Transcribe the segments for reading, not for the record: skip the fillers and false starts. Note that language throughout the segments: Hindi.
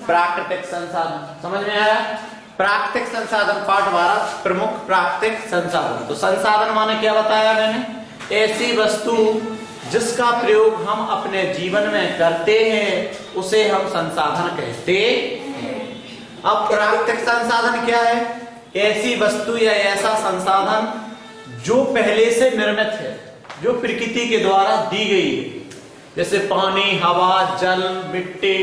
प्राकृतिक संसाधन। समझ में आया? प्राकृतिक संसाधन पाठ 12 प्रमुख प्राकृतिक संसाधन। तो संसाधन माने क्या बताया मैंने? ऐसी वस्तु जिसका प्रयोग हम अपने जीवन में करते हैं उसे हम संसाधन कहते हैं। अब प्राकृतिक संसाधन क्या है? ऐसी वस्तु या ऐसा संसाधन जो पहले से निर्मित है, जो प्रकृति के द्वारा दी गई है, जैसे पानी, हवा, जल, मिट्टी,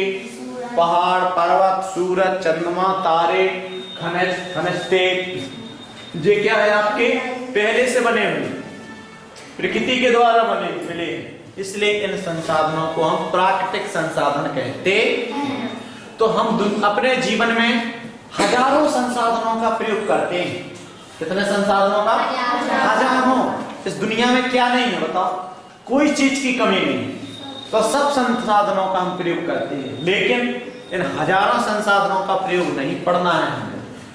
पहाड़, पर्वत, सूरज, चंद्रमा, तारे, खनिज, खनिज तेल, ये क्या है? आपके पहले से बने हुए, प्रकृति के द्वारा बने मिले, इसलिए इन संसाधनों को हम प्राकृतिक संसाधन कहते हैं। तो हम अपने जीवन में हजारों संसाधनों का प्रयोग करते हैं। कितने संसाधनों का? हजारों। इस दुनिया में क्या नहीं है बताओ? कोई चीज की कमी नहीं है। तो सब संसाधनों का हम प्रयोग करते हैं, लेकिन इन हजारों संसाधनों का प्रयोग नहीं पढ़ना है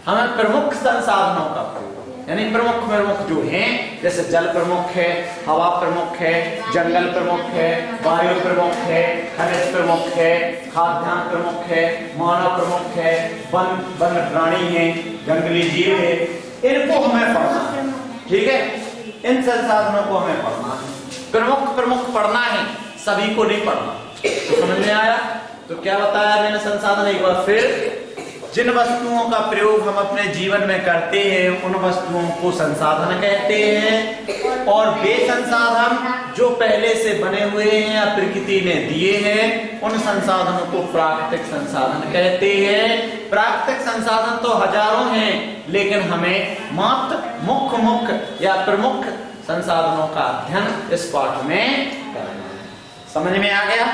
हमें प्रमुख संसाधनों का प्रयोग, यानी प्रमुख जो हैं, जैसे जल प्रमुख है, हवा प्रमुख है, जंगल प्रमुख है, वायु प्रमुख है, खनिज प्रमुख है, खाद्यान्न प्रमुख है, मानव प्रमुख है, वन प्राणी है, जंगली जीव है, इनको हमें पढ़ना है। ठीक है? इन संसाधनों को हमें पढ़ना है, प्रमुख पढ़ना है, सभी को नहीं पढ़ना। तो समझ में आया? तो क्या बताया मैंने संसाधन? एक बार फिर, जिन वस्तुओं का प्रयोग हम अपने जीवन में करते हैं उन वस्तुओं को संसाधन कहते हैं, और वे संसाधन जो पहले से बने हुए हैं या प्रकृति ने दिए हैं उन संसाधनों को प्राकृतिक संसाधन कहते हैं। प्राकृतिक संसाधन तो हजारों हैं, लेकिन हमें मात्र मुख्य या प्रमुख संसाधनों का अध्ययन इस पाठ में करना है। समझ में आ गया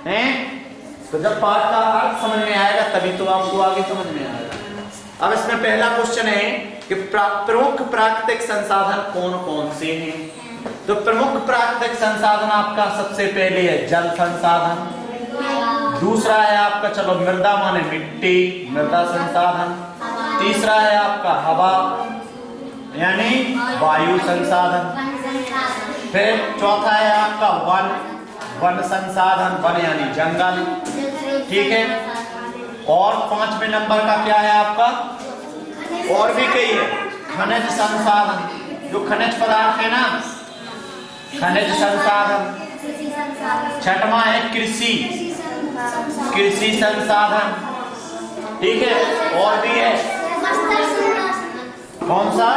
है? तो जब पाठ का अर्थ समझ में आएगा तभी तो आपको आगे समझ में आएगा। अब इसमें पहला क्वेश्चन है कि प्रमुख प्राकृतिक संसाधन कौन कौन से हैं? तो प्रमुख प्राकृतिक संसाधन आपका सबसे पहले है जल संसाधन, दूसरा है आपका चलो मृदा माने मिट्टी, मृदा संसाधन, तीसरा है आपका हवा यानी वायु संसाधन, फिर चौथा है आपका वन संसाधन, वन यानी जंगल। ठीक है? और 5वें नंबर का क्या है आपका? और भी कई है, खनिज संसाधन, जो खनिज पदार्थ है ना, खनिज संसाधन। 6वां है कृषि संसाधन। ठीक है? और भी है कौन सा?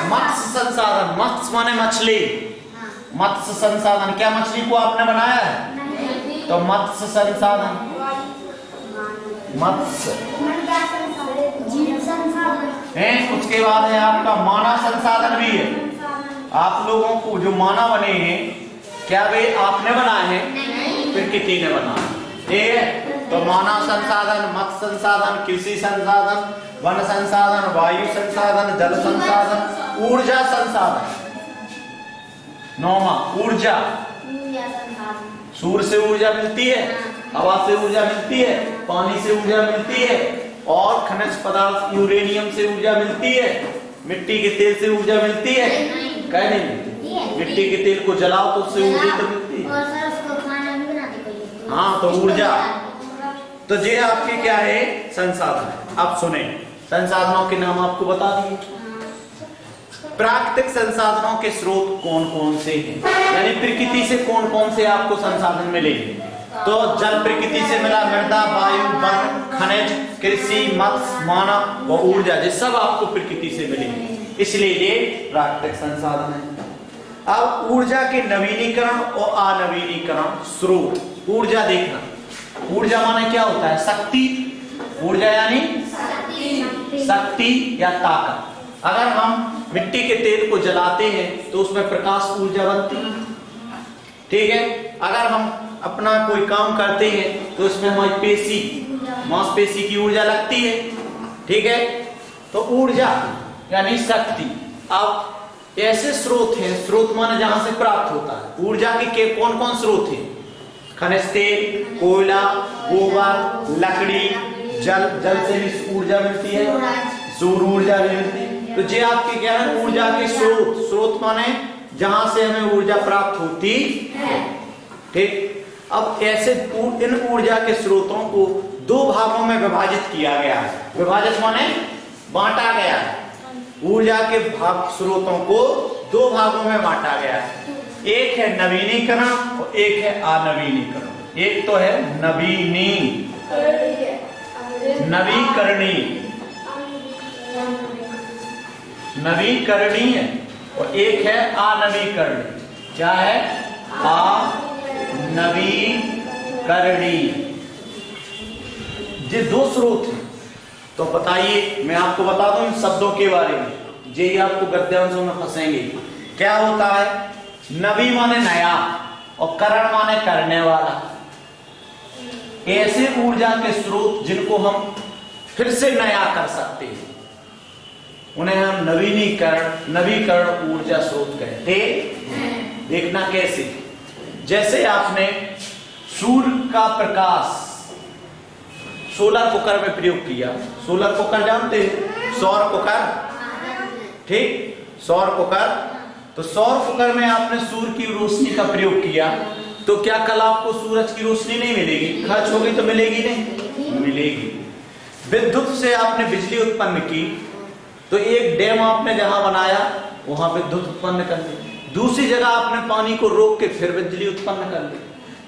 मत्स्य संसाधन। मत्स्य माने मछली, मत्स्य संसाधन। क्या मछली को आपने बनाया है? तो मत्स्य संसाधन, मत्स्य है। उसके बाद है आपका मानव संसाधन भी है। आप लोगों को जो मानव बने हैं, क्या वे आपने बनाए हैं? प्रकृति ने बनाए। ठीक है? तो मानव संसाधन, मत्स्य संसाधन, कृषि संसाधन, वन संसाधन, वायु संसाधन, जल संसाधन, ऊर्जा संसाधन। 9वां ऊर्जा। सूर्य से ऊर्जा मिलती है, हवा से ऊर्जा मिलती है, पानी से ऊर्जा मिलती है, और खनिज पदार्थ यूरेनियम से ऊर्जा मिलती है, मिट्टी के तेल से ऊर्जा मिलती है। कह नहीं मिलती? मिट्टी के तेल को जलाओ तो उससे ऊर्जा तो मिलती है। हाँ, तो ऊर्जा। तो ये आपके क्या है? संसाधन। अब सुने, संसाधनों के नाम आपको बता दिए। प्राकृतिक संसाधनों के स्रोत कौन कौन से हैं, यानी प्रकृति से कौन कौन से आपको संसाधन मिले? तो जल प्रकृति से मिला, मृदा, वायु, वन, खनिज, कृषि, मत्स्य, मानव व ऊर्जा, ये सब आपको प्रकृति से मिले, इसलिए ये प्राकृतिक संसाधन है। अब ऊर्जा के नवीनीकरण और अनवीनीकरण स्रोत। ऊर्जा देखना, ऊर्जा माने क्या होता है? शक्ति। ऊर्जा यानी शक्ति या ताकत। अगर हम मिट्टी के तेल को जलाते हैं तो उसमें प्रकाश ऊर्जा बनती है। ठीक है? अगर हम अपना कोई काम करते हैं तो उसमें हमारी मांसपेशी की ऊर्जा लगती है। ठीक है? तो ऊर्जा यानी शक्ति। अब ऐसे स्रोत हैं, स्रोत माने जहां से प्राप्त होता है। ऊर्जा के कौन कौन स्रोत हैं? खनिज तेल, कोयला, गोबर, लकड़ी, जल से भी ऊर्जा मिलती है, सौर ऊर्जा भी मिलती है। तो ये आपके क्या है? ऊर्जा के स्रोत माने जहां से हमें ऊर्जा प्राप्त होती है। ठीक? अब ऐसे इन ऊर्जा के स्रोतों को दो भागों में विभाजित किया गया है। विभाजित माने बांटा गया है। ऊर्जा के भाग स्रोतों को दो भागों में बांटा गया है। एक है नवीनीकरण और एक है अनवीनीकरण। एक तो है नवीकरणीय और एक है अनवीकरणीय। क्या है? अनवीकरणीय। ये दो स्रोत हैं। तो बताइए, मैं आपको बता दूं इन शब्दों के बारे में, ये आपको गद्यांशों में फंसेंगे। क्या होता है? नवी माने नया और करण माने करने वाला। ऐसे ऊर्जा के स्रोत जिनको हम फिर से नया कर सकते हैं उन्हें हम नवीकरण ऊर्जा स्रोत कहते हैं। देखना कैसे? जैसे आपने सूर्य का प्रकाश सोलर कुकर में प्रयोग किया। सोलर कुकर जानते हैं? सौर कुकर, ठीक, सौर कुकर। तो सौर कुकर में आपने सूर्य की रोशनी का प्रयोग किया, तो क्या कल आपको सूरज की रोशनी नहीं मिलेगी? खर्च होगी तो मिलेगी नहीं? मिलेगी। विद्युत से आपने बिजली उत्पन्न की, तो एक डैम आपने जहां बनाया वहां विद्युत उत्पन्न कर ली। दूसरी जगह आपने पानी को रोक के फिर बिजली उत्पन्न कर ली।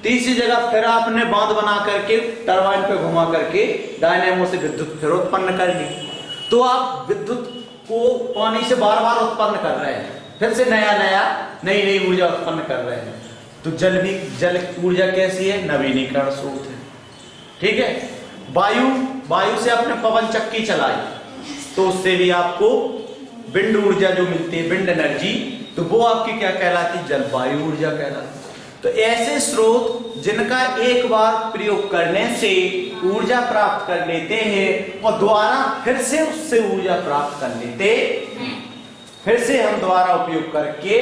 तीसरी जगह फिर आपने बांध बना करके टरबाइन पे घुमा करके डायनेमो से विद्युत फिर उत्पन्न कर ली। तो आप विद्युत को पानी से बार बार उत्पन्न कर रहे हैं, फिर से नई ऊर्जा उत्पन्न कर रहे हैं। तो जल ऊर्जा कैसी है? नवीनीकरण स्रोत है। ठीक है। वायु से आपने पवन चक्की चलाई, तो उससे भी आपको विंड ऊर्जा जो मिलती है, विंड एनर्जी, तो वो आपकी क्या कहलाती? जलवायु ऊर्जा कहलाती। तो ऐसे स्रोत जिनका एक बार प्रयोग करने से ऊर्जा प्राप्त कर लेते हैं और दोबारा फिर से उससे ऊर्जा प्राप्त कर लेते, फिर से हम दोबारा उपयोग करके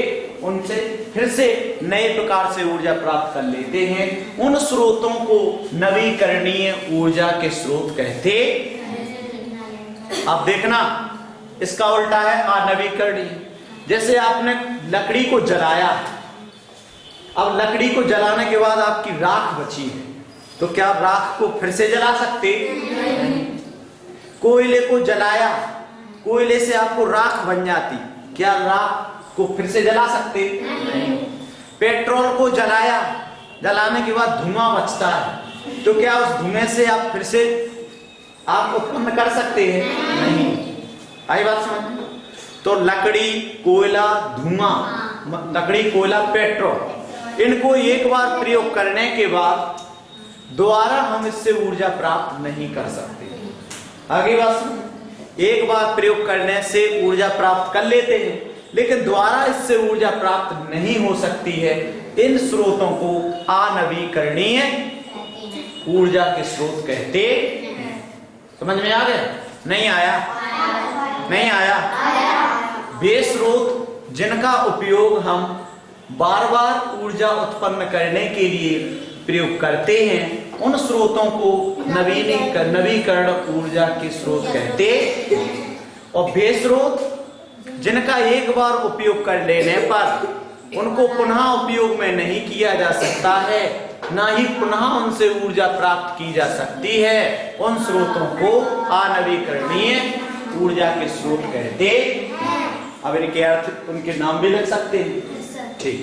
उनसे फिर से नए प्रकार से ऊर्जा प्राप्त कर लेते हैं, उन स्रोतों को नवीकरणीय ऊर्जा के स्रोत कहते। अब देखना, इसका उल्टा है अनवीकरणीय। जैसे आपने लकड़ी को जलाया, अब लकड़ी को जलाने के बाद आपकी राख बची है, तो क्या राख को फिर से जला सकते? नहीं। कोयले को जलाया, कोयले से आपको राख बन जाती, क्या राख को फिर से जला सकते? नहीं। पेट्रोल को जलाया, जलाने के बाद धुआं बचता है, तो क्या उस धुएं से आप फिर से आप उत्पन्न कर सकते हैं? नहीं। आई बात समझ? तो लकड़ी, कोयला, धुआं, लकड़ी, कोयला, पेट्रोल, इनको एक बार प्रयोग करने के बाद दोबारा हम इससे ऊर्जा प्राप्त नहीं कर सकते। आगे बात सुन, एक बार प्रयोग करने से ऊर्जा प्राप्त कर लेते हैं, लेकिन दोबारा इससे ऊर्जा प्राप्त नहीं हो सकती है। इन स्रोतों को अनवीकरणीय ऊर्जा के स्रोत कहते। समझ में आ गया? नहीं आया? नहीं आया? वे स्रोत जिनका उपयोग हम बार बार ऊर्जा उत्पन्न करने के लिए प्रयोग करते हैं, उन स्रोतों को नवीकरण ऊर्जा के स्रोत कहते। और वे स्रोत जिनका एक बार उपयोग कर लेने पर उनको पुनः उपयोग में नहीं किया जा सकता है, ना ही पुनः उनसे ऊर्जा प्राप्त की जा सकती है, उन स्रोतों को अनवीकरणीय ऊर्जा के स्रोत कहते। अब इनके अर्थ, उनके नाम भी लिख सकते हैं। ठीक,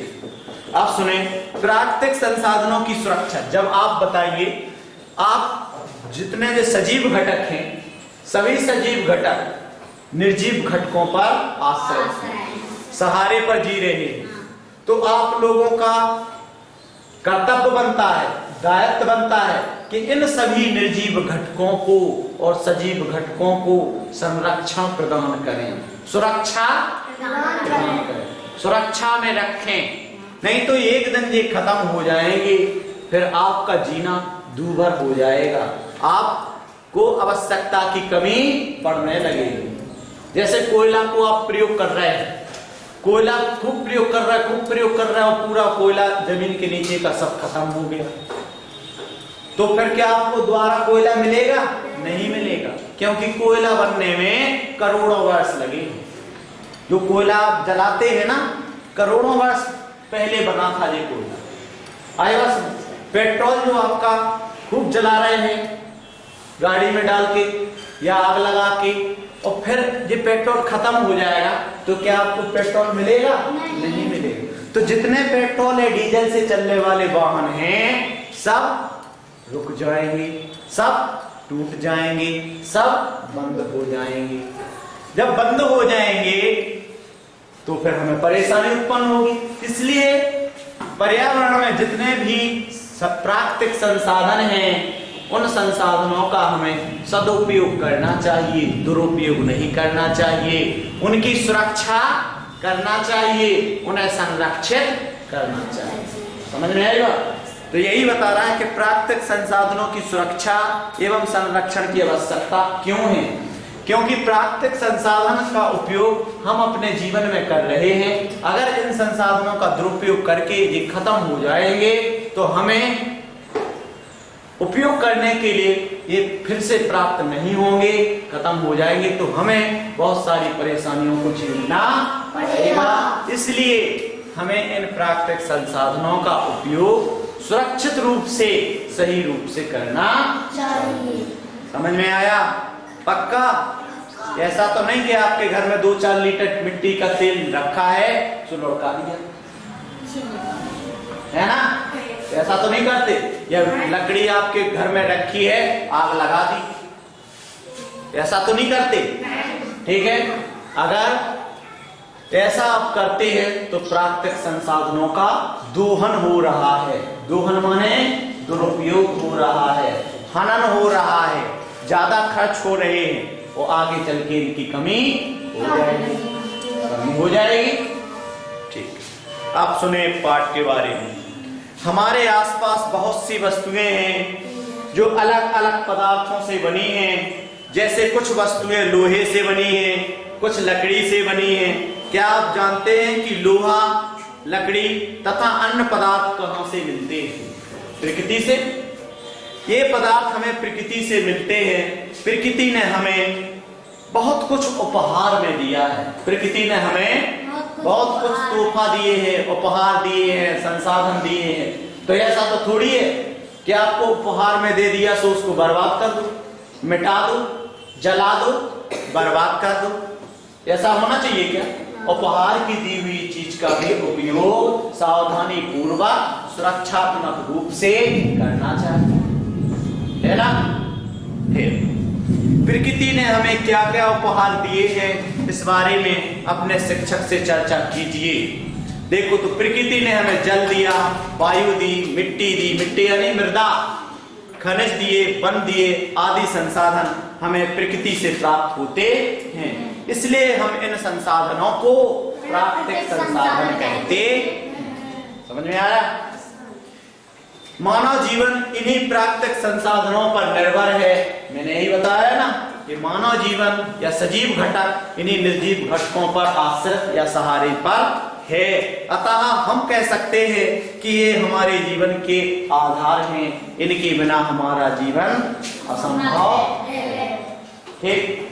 आप सुने, प्राकृतिक संसाधनों की सुरक्षा। जब आप बताइए, आप जितने जो सजीव घटक हैं, सभी सजीव घटक निर्जीव घटकों पर आश्रय, सहारे पर जी रहे हैं, तो आप लोगों का कर्तव्य बनता है, दायित्व बनता है कि इन सभी निर्जीव घटकों को और सजीव घटकों को संरक्षण प्रदान करें, सुरक्षा प्रदान करें, सुरक्षा में रखें। नहीं तो एक दिन ये खत्म हो जाएंगे, फिर आपका जीना दूभर हो जाएगा, आपको आवश्यकता की कमी पड़ने लगेगी। जैसे कोयला को आप प्रयोग कर रहे हैं, कोयला खूब प्रयोग कर रहा है, खूब प्रयोग कर रहा है, और पूरा कोयला जमीन के नीचे का सब खत्म हो गया, तो फिर क्या आपको दोबारा कोयला मिलेगा? नहीं मिलेगा, क्योंकि कोयला बनने में करोड़ों वर्ष लगे। जो कोयला आप जलाते हैं ना, करोड़ों वर्ष पहले बना था ये कोयला। आए बस, पेट्रोल जो आपका खूब जला रहे हैं गाड़ी में डाल के या आग लगा के, और फिर ये पेट्रोल खत्म हो जाएगा तो क्या आपको पेट्रोल मिलेगा? नहीं मिलेगा। तो जितने पेट्रोल या डीजल से चलने वाले वाहन हैं सब रुक जाएंगे, सब टूट जाएंगे, सब बंद हो जाएंगे। जब बंद हो जाएंगे तो फिर हमें परेशानी उत्पन्न होगी। इसलिए पर्यावरण में जितने भी प्राकृतिक संसाधन हैं उन संसाधनों का हमें सदुपयोग करना चाहिए, दुरुपयोग नहीं करना चाहिए। उनकी सुरक्षा करना चाहिए, उन्हें संरक्षित करना चाहिए। समझ में आएगा? तो यही बता रहा है कि प्राकृतिक संसाधनों की सुरक्षा एवं संरक्षण की आवश्यकता क्यों है। क्योंकि प्राकृतिक संसाधन का उपयोग हम अपने जीवन में कर रहे हैं। अगर इन संसाधनों का दुरुपयोग करके ये खत्म हो जाएंगे तो हमें उपयोग करने के लिए ये फिर से प्राप्त नहीं होंगे, खत्म हो जाएंगे तो हमें बहुत सारी परेशानियों को झेलना पड़ेगा। इसलिए हमें इन प्राकृतिक संसाधनों का उपयोग सुरक्षित रूप से, सही रूप से करना चाहिए। समझ में आया? पक्का? ऐसा तो नहीं कि आपके घर में 2-4 लीटर मिट्टी का तेल रखा है तो लौटा दिया, है ना? ऐसा तो नहीं करते। या लकड़ी आपके घर में रखी है, आग लगा दी, ऐसा तो नहीं करते। ठीक है? अगर ऐसा आप करते हैं तो प्राकृतिक संसाधनों का दोहन हो रहा है। दोहन माने दुरुपयोग हो रहा है, हनन हो रहा है, ज्यादा खर्च हो रहे हैं, वो आगे चल के इनकी कमी हो जाएगी, कमी हो जाएगी। ठीक, आप सुने पाठ के बारे में। हमारे आसपास बहुत सी वस्तुएं हैं जो अलग अलग पदार्थों से बनी हैं। जैसे कुछ वस्तुएं लोहे से बनी हैं, कुछ लकड़ी से बनी हैं। क्या आप जानते हैं कि लोहा, लकड़ी तथा अन्य पदार्थ कहां से मिलते हैं? प्रकृति से। ये पदार्थ हमें प्रकृति से मिलते हैं। प्रकृति ने हमें बहुत कुछ उपहार में दिया है। प्रकृति ने हमें बहुत कुछ तोहफा दिए हैं, उपहार दिए हैं, संसाधन दिए हैं। तो ऐसा तो थोड़ी है कि आपको उपहार में दे दिया सो उसको बर्बाद कर दो, मिटा दो, जला दो, बर्बाद कर दो। ऐसा होना चाहिए क्या? उपहार की दी हुई चीज का भी उपयोग सावधानी पूर्वक सुरक्षात्मक रूप से करना चाहिए, है ना? प्रकृति ने हमें क्या क्या उपहार दिए हैं इस बारे में अपने शिक्षक से चर्चा कीजिए। देखो, तो प्रकृति ने हमें जल दिया, वायु दी, मिट्टी यानी मृदा, खनिज दिए, वन दिए, आदि संसाधन हमें प्रकृति से प्राप्त होते हैं। इसलिए हम इन संसाधनों को प्राकृतिक संसाधन कहते हैं। समझ में आ रहा? मानव जीवन इन्हीं प्राकृतिक संसाधनों पर निर्भर है। मैंने यही बताया ना कि मानव जीवन या सजीव घटक इन्हीं निर्जीव घटकों पर आश्रित या सहारे पर है। अतः हम कह सकते हैं कि ये हमारे जीवन के आधार हैं। इनके बिना हमारा जीवन असंभव है। ठीक।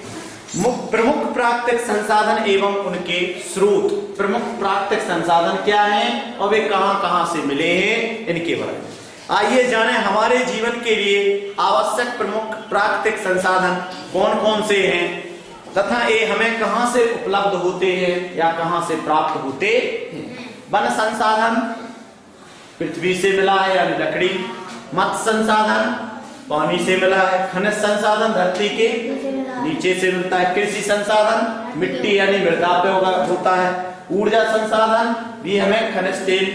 प्रमुख प्राकृतिक संसाधन एवं उनके स्रोत। प्रमुख प्राकृतिक संसाधन क्या हैं और वे कहां कहां से मिले हैं, इनके बारे में आइए जाने। हमारे जीवन के लिए आवश्यक प्रमुख प्राकृतिक संसाधन कौन कौन से हैं तथा ये हमें कहां से उपलब्ध होते हैं या कहां से प्राप्त होते हैं। वन संसाधन पृथ्वी से मिला है यानी लकड़ी। मत्स्य संसाधन पानी से मिला है। खनिज संसाधन धरती के नीचे से मिलता है। कृषि संसाधन मिट्टी यानी मृदा पे होता है। ऊर्जा संसाधन भी हमें खनिज तेल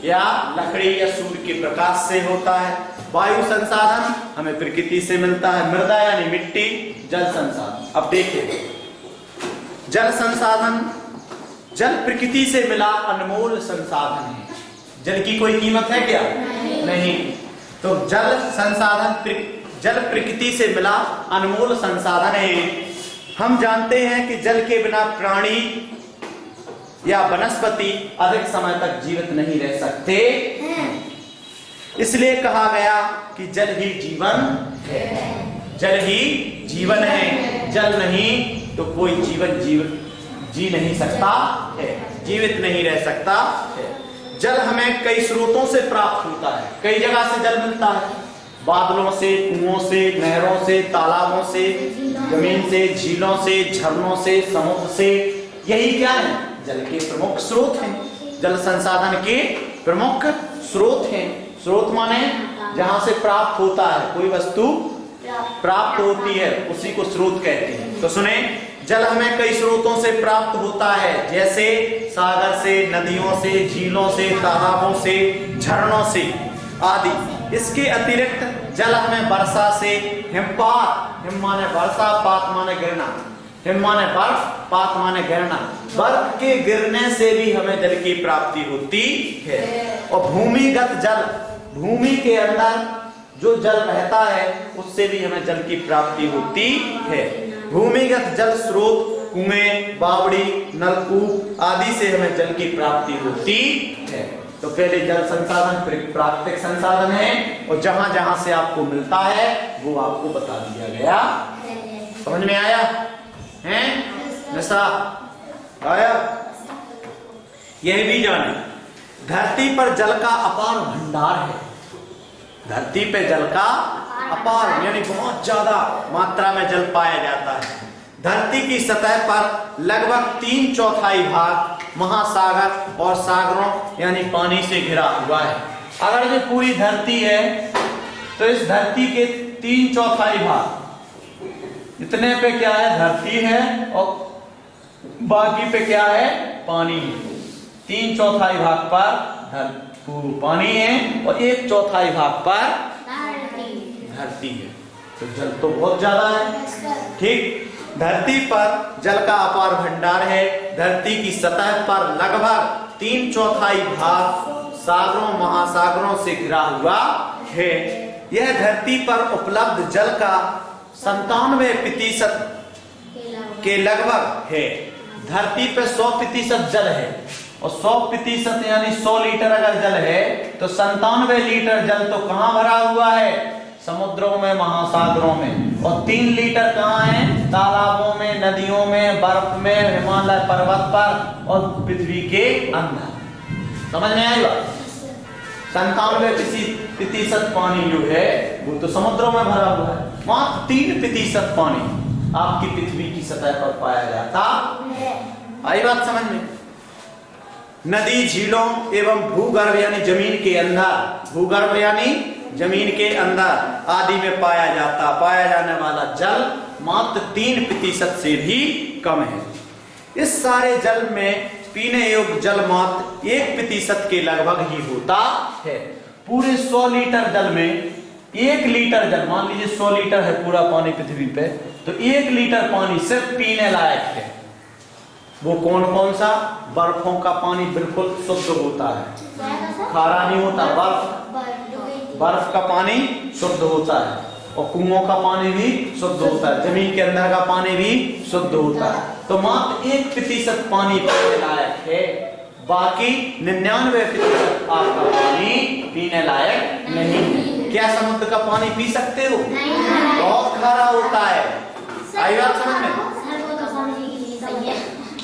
या लकड़ी या सूर्य के प्रकाश से होता है। वायु संसाधन हमें प्रकृति से मिलता है। मृदा यानी मिट्टी। जल संसाधन, अब देखिए, जल संसाधन, जल प्रकृति से मिला अनमोल संसाधन है। जल की कोई कीमत है क्या? नहीं। तो जल संसाधन, जल प्रकृति से मिला अनमोल संसाधन है। हम जानते हैं कि जल के बिना प्राणी या वनस्पति अधिक समय तक जीवित नहीं रह सकते। इसलिए कहा गया कि जल ही जीवन है। जल ही जीवन है। जल नहीं तो कोई जीवन जी नहीं सकता है, जीवित नहीं रह सकता है। जल हमें कई स्रोतों से प्राप्त होता है, कई जगह से जल मिलता है, बादलों से, कुओं से, नहरों से, तालाबों से, जमीन से, झीलों से, झरनों से, समुद्र से। यही क्या है? जल के प्रमुख स्रोत हैं, जल संसाधन के प्रमुख स्रोत हैं। स्रोत माने जहां से प्राप्त होता है, कोई वस्तु प्राप्त होती है उसी को स्रोत कहते हैं। तो सुने, जल हमें कई स्रोतों से प्राप्त होता है, जैसे सागर से, नदियों से, झीलों से, तालाबों से, झरनों से आदि। इसके अतिरिक्त जल हमें वर्षा से, हिमपात, हिम माने वर्षा, पात माने गिरना, हिम माने बर्फ, पात माने गिरना, बर्फ के गिरने से भी हमें जल की प्राप्ति होती है। और भूमिगत जल, भूमि के अंदर जो जल रहता है उससे भी हमें जल की प्राप्ति होती है। भूमिगत जल स्रोत, कुएं, बावड़ी, नलकूप आदि से हमें जल की प्राप्ति होती है। तो पहले जल संसाधन प्राकृतिक संसाधन है, और जहां जहां से आपको मिलता है वो आपको बता दिया गया। समझ में आया है? नशा आया? यह भी जाने, धरती पर जल का अपार भंडार है। धरती पे जल का अपार यानी बहुत ज्यादा मात्रा में जल पाया जाता है। धरती की सतह पर लगभग 3/4 भाग महासागर और सागरों यानी पानी से घिरा हुआ है। अगर ये पूरी धरती है तो इस धरती के 3/4 भाग इतने पे क्या है? धरती है, और बाकी पे क्या है? पानी है। 3/4 भाग पर पानी है और 1/4 भाग पर धरती है। तो जल तो बहुत ज्यादा है। ठीक, धरती पर जल का अपार भंडार है। धरती की सतह पर लगभग 3/4 भाग सागरों महासागरों से घिरा हुआ है। यह धरती पर उपलब्ध जल का 97% के लगभग है। धरती पे 100% जल है, और 100% यानी 100 लीटर अगर जल है तो 97 लीटर जल तो कहां भरा हुआ है? समुद्रों में, महासागरों में। और 3 लीटर कहां है? तालाबों में, नदियों में, बर्फ में, हिमालय पर्वत पर और पृथ्वी के अंदर। समझ में आई बात? 97% पानी जो है वो तो समुद्रों में भरा हुआ है। मात्र 3% पानी आपकी पृथ्वी की सतह पर पाया जाता है। आई बात समझ में? नदी, झीलों एवं भूगर्भ यानी जमीन के अंदर, भूगर्भ यानी जमीन के अंदर आदि में पाया जाने वाला जल मात्र 3% से भी कम है। इस सारे जल में पीने योग्य जल मात्र 1% के लगभग ही होता है। पूरे 100 लीटर जल में 1 लीटर जल, मान लीजिए 100 लीटर है पूरा पानी पृथ्वी पे, तो 1 लीटर पानी सिर्फ पीने लायक है। वो कौन कौन सा? बर्फों का पानी बिल्कुल शुद्ध होता है, खारा नहीं होता। बर्फ का पानी शुद्ध होता है, और कुओं का पानी भी शुद्ध होता है, जमीन के अंदर का पानी भी शुद्ध होता है। तो मात्र 1% पानी पीने लायक है, बाकी 99% आपका पानी पीने लायक नहीं है। क्या समुद्र का पानी पी सकते हो? बहुत खारा होता है। आई बात समझ में?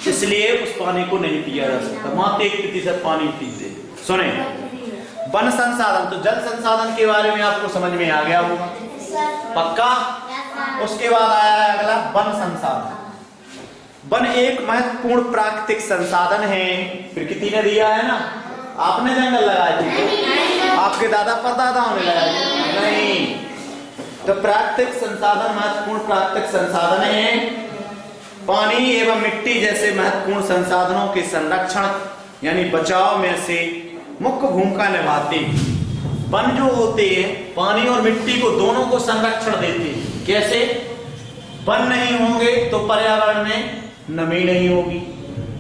इसलिए उस पानी को नहीं पिया जा सकता, मात्र 1% पानी पीते। सुने, वन संसाधन, तो जल संसाधन के बारे में आपको समझ में आ गया होगा पक्का। उसके बाद आया है अगला वन संसाधन। वन एक महत्वपूर्ण प्राकृतिक संसाधन है। प्रकृति ने दिया है ना, आपने जंगल लगाए थे, आपके दादा परदादाओं ने लगाए थे? नहीं। तो प्राकृतिक संसाधन महत्वपूर्ण प्राकृतिक संसाधन है। पानी एवं मिट्टी जैसे महत्वपूर्ण संसाधनों के संरक्षण यानी बचाव में से मुख्य भूमिका निभाते हैं। वन जो होते हैं पानी और मिट्टी को दोनों को संरक्षण देते हैं। कैसे? वन नहीं होंगे तो पर्यावरण में नमी नहीं होगी,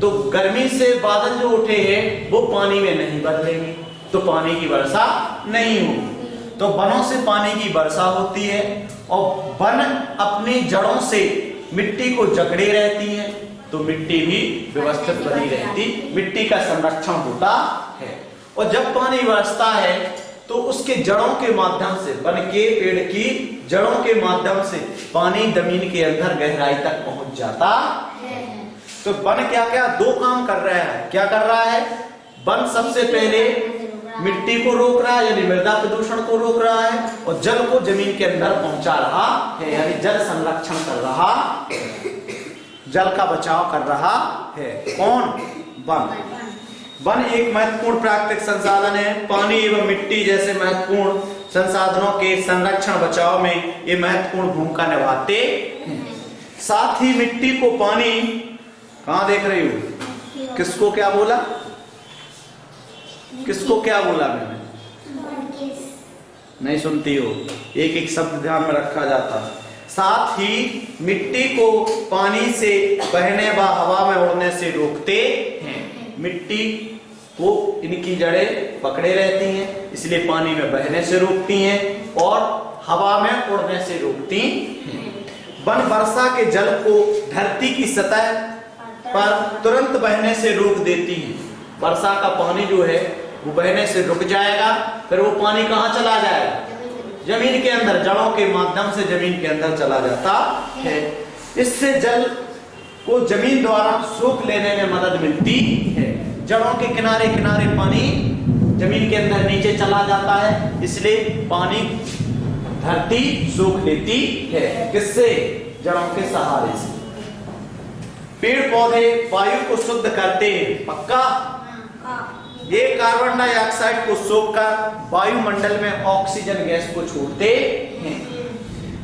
तो गर्मी से बादल जो उठे हैं वो पानी में नहीं बदलेंगे, तो पानी की वर्षा नहीं होगी। तो वनों से पानी की वर्षा होती है, और वन अपनी जड़ों से मिट्टी को जकड़े रहती है, तो मिट्टी भी व्यवस्थित बनी रहती, मिट्टी का संरक्षण होता है। और जब पानी बरसता है तो उसके जड़ों के माध्यम से, वन के पेड़ की जड़ों के माध्यम से पानी जमीन के अंदर गहराई तक पहुंच जाता है। तो वन क्या क्या 2 काम कर रहा है। क्या कर रहा है? वन सबसे पहले मिट्टी को रोक रहा है, यानी मृदा प्रदूषण को रोक रहा है, और जल को जमीन के अंदर पहुंचा रहा है, यानी जल संरक्षण कर रहा, जल का बचाव कर रहा है। कौन? वन। वन एक महत्वपूर्ण प्राकृतिक संसाधन है। पानी एवं मिट्टी जैसे महत्वपूर्ण संसाधनों के संरक्षण बचाव में ये महत्वपूर्ण भूमिका निभाते हैं। साथ ही मिट्टी को पानी, कहां देख रही हो? किसको क्या बोला? किसको क्या बोला मैंने? नहीं सुनती हो, एक एक शब्द ध्यान में रखा जाता। साथ ही मिट्टी को पानी से बहने व हवा में उड़ने से रोकते हैं। मिट्टी को इनकी जड़ें पकड़े रहती हैं, इसलिए पानी में बहने से रोकती हैं और हवा में उड़ने से रोकती हैं। वन वर्षा के जल को धरती की सतह पर तुरंत बहने से रोक देती हैं। वर्षा का पानी जो है वो बहने से रुक जाएगा, फिर वो पानी कहाँ चला जाएगा? जमीन के अंदर, जड़ों के माध्यम से जमीन के अंदर चला जाता है। इससे जल को जमीन द्वारा सोख लेने में मदद मिलती है। जड़ों के किनारे किनारे पानी जमीन के अंदर नीचे चला जाता है, इसलिए पानी धरती सोख लेती है। किससे? जड़ों के सहारे से। पेड़ पौधे वायु को शुद्ध करते हैं। पक्का? ये कार्बन डाइऑक्साइड को सोखकर वायुमंडल में ऑक्सीजन गैस को छोड़ते हैं।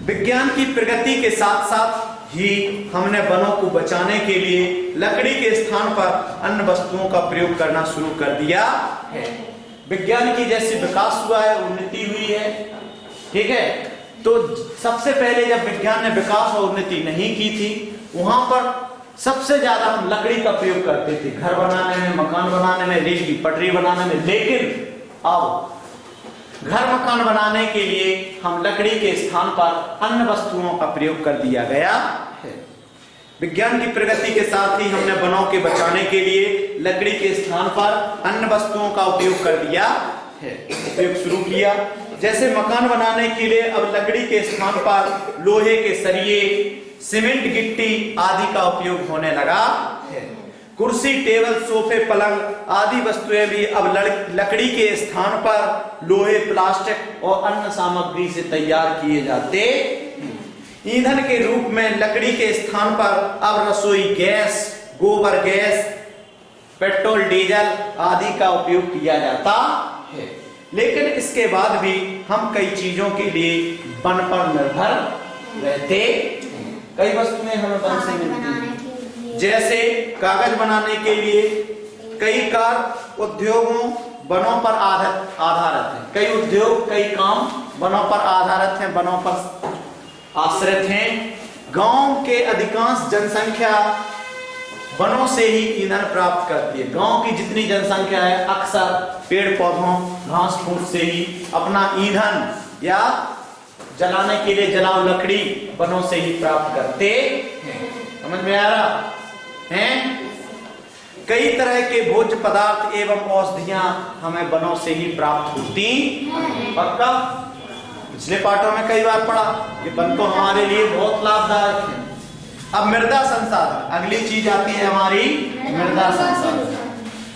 विज्ञान की प्रगति के साथ साथ ही हमने वनों को बचाने के लिए लकड़ी के स्थान पर अन्य वस्तुओं का प्रयोग करना शुरू कर दिया है। विज्ञान की जैसे विकास हुआ है, उन्नति हुई है, ठीक है। तो सबसे पहले जब विज्ञान ने विकास और उन्नति नहीं की थी, वहां पर सबसे ज्यादा हम लकड़ी का प्रयोग करते थे, घर बनाने में, मकान बनाने में, रेल की पटरी बनाने में। लेकिन अब घर मकान बनाने के लिए हम लकड़ी के स्थान पर अन्य वस्तुओं का प्रयोग कर दिया गया है। विज्ञान की प्रगति के साथ ही हमने वनों के बचाने के लिए लकड़ी के स्थान पर अन्य वस्तुओं का उपयोग कर दिया है, उपयोग शुरू किया। जैसे मकान बनाने के लिए अब लकड़ी के स्थान पर लोहे के सरिये, सीमेंट, गिट्टी आदि का उपयोग होने लगा है। कुर्सी, टेबल, सोफे, पलंग आदि वस्तुएं भी अब लकड़ी के स्थान पर लोहे, प्लास्टिक और अन्य सामग्री से तैयार किए जाते हैं। ईंधन के रूप में लकड़ी के स्थान पर अब रसोई गैस, गोबर गैस, पेट्रोल, डीजल आदि का उपयोग किया जाता है। लेकिन इसके बाद भी हम कई चीजों के लिए वन पर निर्भर रहते। कई वस्तुएं हमें वन से मिलती हैं, जैसे कागज बनाने के लिए कई कार उद्योगों वनों पर आधारित हैं। कई उद्योग, कई काम वनों पर आधारित हैं, वनों पर आश्रित हैं। गांव के अधिकांश जनसंख्या वनों से ही ईंधन प्राप्त करती है। गांव की जितनी जनसंख्या है अक्सर पेड़ पौधों, घास फूस से ही अपना ईंधन या जलाने के लिए जलाऊ लकड़ी वनों से ही प्राप्त करते हैं। समझ में आ रहा है? कई तरह के भोज्य पदार्थ एवं औषधियां हमें वनों से ही प्राप्त होती। पक्का? पिछले पाठों में कई बार पढ़ा कि वन तो हमारे लिए बहुत लाभदायक है। अब मृदा संसाधन, अगली चीज आती है हमारी मृदा संसाधन।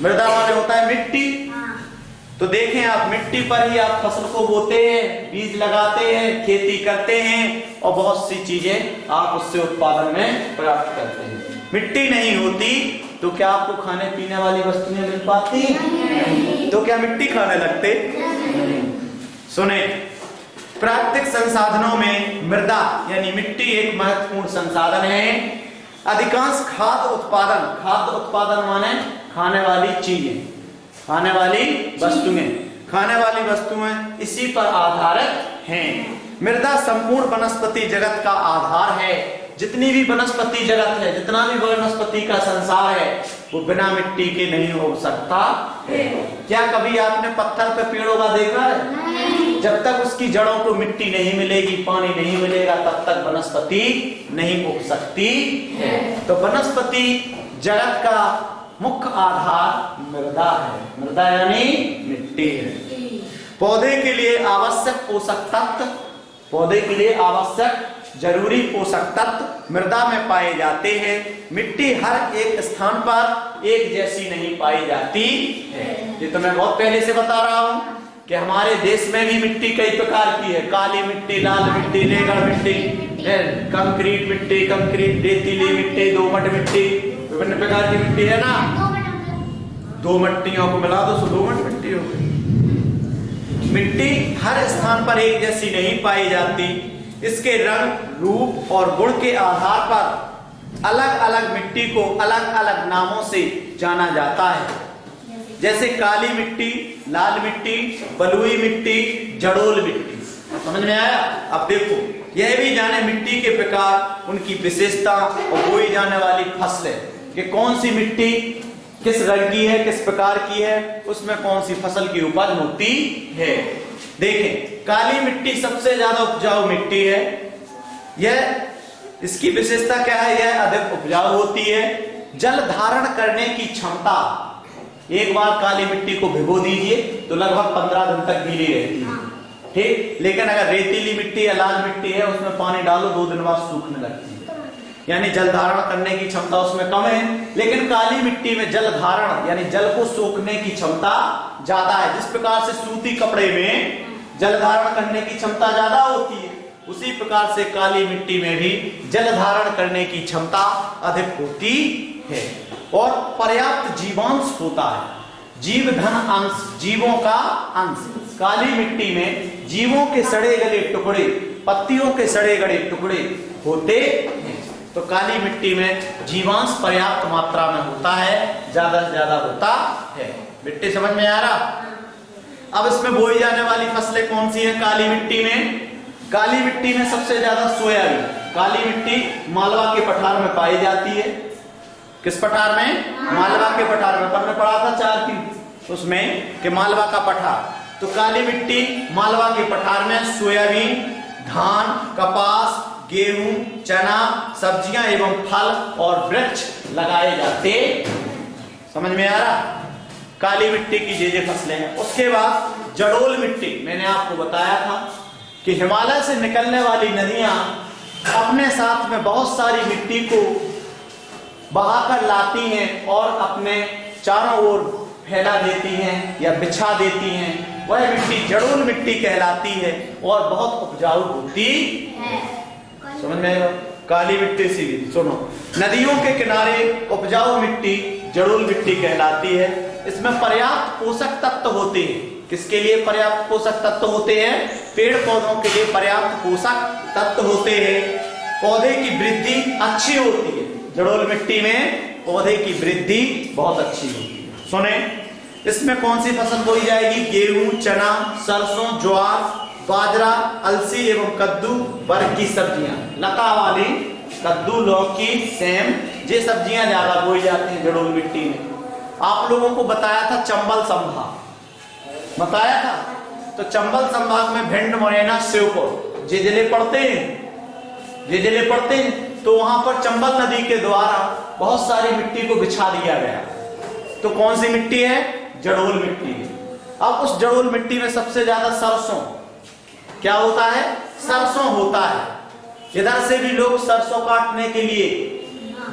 मृदा वाले होता है मिट्टी। तो देखें आप, मिट्टी पर ही आप फसल को बोते हैं, बीज लगाते हैं, खेती करते हैं और बहुत सी चीजें आप उससे उत्पादन में प्राप्त करते हैं। मिट्टी नहीं होती तो क्या आपको खाने पीने वाली वस्तुएं मिल पाती? नहीं। तो क्या मिट्टी खाने लगते? सुने, प्राकृतिक संसाधनों में मृदा यानी मिट्टी एक महत्वपूर्ण संसाधन है। अधिकांश खाद्य उत्पादन माने खाने वाली चीजें, खाने वाली वस्तुएं इसी पर आधारित हैं। मृदा संपूर्ण वनस्पति जगत का आधार है। जितनी भी वनस्पति जगत है, जितना भी वनस्पति का संसार है, वो बिना मिट्टी के नहीं हो सकता है। क्या कभी आपने पत्थर पे पेड़ों का देखा है? नहीं। जब तक उसकी जड़ों को मिट्टी नहीं मिलेगी, पानी नहीं मिलेगा, तब तक वनस्पति नहीं उग सकती है। तो वनस्पति जगत का मुख्य आधार मृदा है। मृदा यानी मिट्टी है। पौधे के लिए आवश्यक पोषक तत्व जरूरी पोषक तत्व मृदा में पाए जाते हैं। मिट्टी हर एक स्थान पर एक जैसी नहीं पाई जाती है। ये तो मैं बहुत पहले से बता रहा हूं कि हमारे देश में भी मिट्टी कई प्रकार की है। काली मिट्टी, लाल मिट्टी, रेगड़ मिट्टी, कंक्रीट मिट्टी, कंक्रीट, रेतीली मिट्टी, दोमट मिट्टी, विभिन्न प्रकार की मिट्टी है ना। दो मिट्टियों को मिला दो तो दोमट मिट्टी हो गई। मिट्टी हर स्थान पर एक जैसी नहीं पाई जाती। इसके रंग, रूप और गुण के आधार पर अलग अलग मिट्टी को अलग अलग नामों से जाना जाता है। जैसे काली मिट्टी, लाल मिट्टी, बलुई मिट्टी, जड़ोल मिट्टी। समझ में आया? अब देखो, यह भी जाने मिट्टी के प्रकार, उनकी विशेषता और बोई जाने वाली फसलें कि कौन सी मिट्टी किस रंग की है, किस प्रकार की है, उसमें कौन सी फसल की उपज होती है। देखें, काली मिट्टी सबसे ज्यादा उपजाऊ मिट्टी है। यह इसकी विशेषता क्या है? यह अधिक उपजाऊ होती है। जल धारण करने की क्षमता, एक बार काली मिट्टी को भिगो दीजिए तो लगभग 15 दिन तक गीली रहती है, ठीक। लेकिन अगर रेतीली मिट्टी या लाल मिट्टी है, उसमें पानी डालो 2 दिन बाद सूखने लगती है, यानी जल धारण करने की क्षमता उसमें कम है। लेकिन काली मिट्टी में जल धारण यानी जल को सोखने की क्षमता ज्यादा है। जिस प्रकार से सूती कपड़े में जल धारण करने की क्षमता ज्यादा होती है, उसी प्रकार से काली मिट्टी में भी जल धारण करने की क्षमता अधिक होती है। और पर्याप्त जीवांश होता है। जीव धन अंश, जीवों का अंश। काली मिट्टी में जीवों के सड़े गले टुकड़े, पत्तियों के सड़े गले टुकड़े होते हैं। तो काली मिट्टी में जीवांश पर्याप्त मात्रा में होता है, ज्यादा से ज्यादा होता है। मिट्टी समझ में आ रहा? अब इसमें बोई जाने वाली फसलें कौन सी हैं काली मिट्टी में? काली मिट्टी में सबसे ज्यादा सोयाबीन। काली मिट्टी मालवा के पठार में पाई जाती है। किस पठार में? मालवा के पठार में। हमने पढ़ा था 4 की उसमें कि मालवा का पठार। तो काली मिट्टी मालवा के पठार में सोयाबीन, धान, कपास, गेहूं, चना, सब्जियां एवं फल और वृक्ष लगाए जाते। समझ में आ रहा? काली मिट्टी की जे फसलें हैं। उसके बाद जड़ोल मिट्टी, मैंने आपको बताया था कि हिमालय से निकलने वाली नदियां अपने साथ में बहुत सारी मिट्टी को बहाकर लाती हैं और अपने चारों ओर फैला देती हैं या बिछा देती हैं। वह मिट्टी जड़ोल मिट्टी कहलाती है और बहुत उपजाऊ होती है। समझ में आएगा? काली मिट्टी सी सुनो, नदियों के किनारे उपजाऊ मिट्टी जड़ोल मिट्टी कहलाती है। इसमें पर्याप्त पोषक तत्व होते हैं। किसके लिए पर्याप्त पोषक तत्व होते हैं? पेड़ पौधों के लिए पर्याप्त पोषक तत्व होते हैं। पौधे की वृद्धि अच्छी होती है। जड़ोल मिट्टी में पौधे की वृद्धि बहुत अच्छी होती है। सुने, इसमें कौन सी फसल बोई जाएगी? गेहूं, चना, सरसों, ज्वार, बाजरा, अलसी एवं कद्दू वर्ग की सब्जियां। लता वाली कद्दू, लौकी, सेम, ये सब्जियां ज्यादा बोई जाती हैं जड़ोल मिट्टी में। आप लोगों को बताया था चंबल संभाग, बताया था। तो चंबल संभाग में भिंड, मुरैना, श्योपुर ये जिले पड़ते हैं। ये जिले पड़ते हैं तो वहां पर चंबल नदी के द्वारा बहुत सारी मिट्टी को बिछा दिया गया। तो कौन सी मिट्टी है? जड़ोल मिट्टी है। अब उस जड़ोल मिट्टी में सबसे ज्यादा सरसों, क्या होता है? सरसों होता है। इधर से भी लोग सरसों काटने के लिए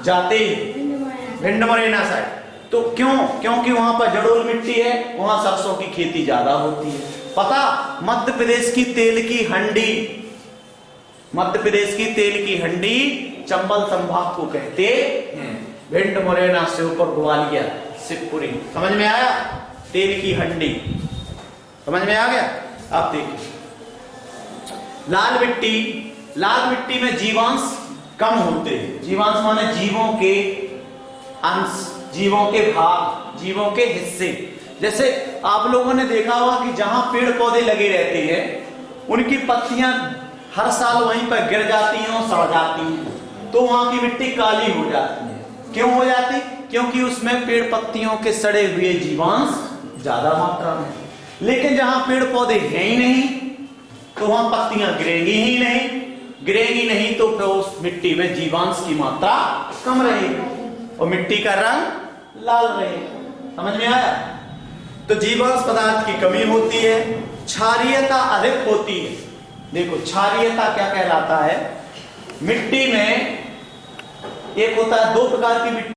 जाते हैं भिंड मुरैना साइड। तो क्यों? क्योंकि वहां पर जड़ोल मिट्टी है, वहां सरसों की खेती ज्यादा होती है। पता, मध्य प्रदेश की तेल की हंडी, मध्य प्रदेश की तेल की हंडी चंबल संभाग को कहते हैं। भिंड, मुरैना, श्योपुर, ग्वालियर, शिवपुरी। समझ में आया? तेल की हंडी समझ में आ गया? आप देखिए, लाल मिट्टी, लाल मिट्टी में जीवांश कम होते हैं। जीवांश माने जीवों के अंश, जीवों के भाग, जीवों के हिस्से। जैसे आप लोगों ने देखा होगा कि जहां पेड़ पौधे लगे रहते हैं उनकी पत्तियां हर साल वहीं पर गिर जाती हैं और सड़ जाती हैं, तो वहां की मिट्टी काली हो जाती है। क्यों हो जाती? क्योंकि उसमें पेड़ पत्तियों के सड़े हुए जीवांश ज्यादा मात्रा में। लेकिन जहां पेड़ पौधे हैं ही नहीं तो वहां पत्तियां गिरेंगी ही नहीं, गिरेगी नहीं तो फिर उस मिट्टी में जीवांश की मात्रा कम रहेगी और मिट्टी का रंग लाल रहेगा। समझ में आया? तो जीवांश पदार्थ की कमी होती है, क्षारीयता अधिक होती है। देखो क्षारीयता क्या कहलाता है? मिट्टी में एक होता है, दो प्रकार की मिट्टी